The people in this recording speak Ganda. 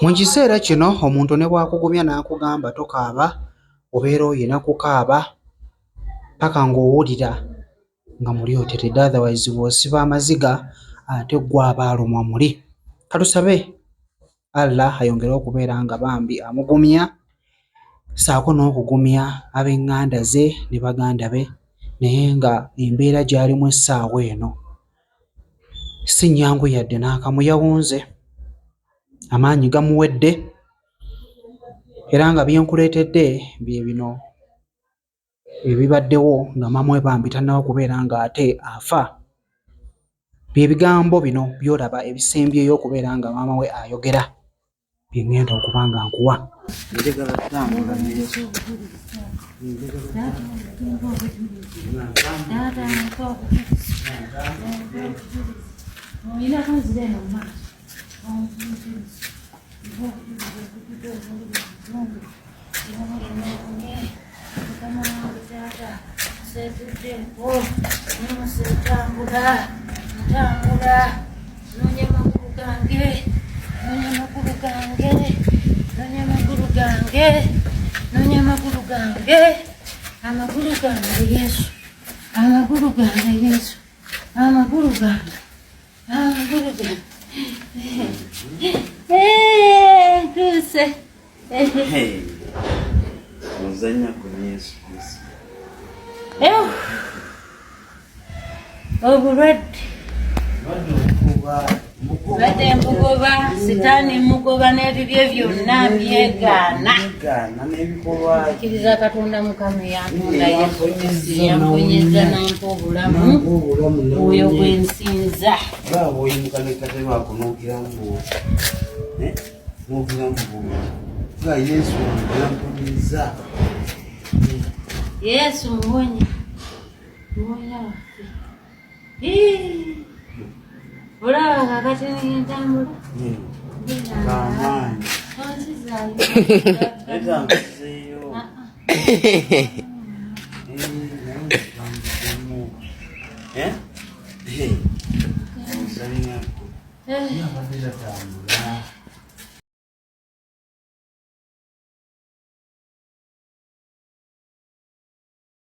Mu kiseera kino omuntu ne bw'akugumya n'akugamba tokaaba obeera oyina kukaaba paka ng'owulira nga muli oteredde, otherwise bw'osiba amaziga ate gwe aba alumwa muli. Katusabe Allah ayongere okubeera nga bambi amugumya ssaako n'okugumya ab'eŋŋanda ze ne baganda be, naye nga embeera gy'alimu essaawa eno si nnyangu yadde n'akamu. Yawunze, amaanyi gamuwedde, era nga bye nkuleetedde bye bino ebibaddewo nga maama we bambi tannaba kubeera ng'ate afa. Bye bigambo bino by'olaba ebisembyeyo okubeera nga maama we ayogera bye ŋŋenda okuba nga nkuwa. Bade mbugoba sitaani mugoba n'ebibye byonna byegaana akkiriza Katonda Mukama eyantunda yamponyeza nampa obulamu oyo gwe nsinza. Yesu muwonya waffe. Olaba kakati n'entambula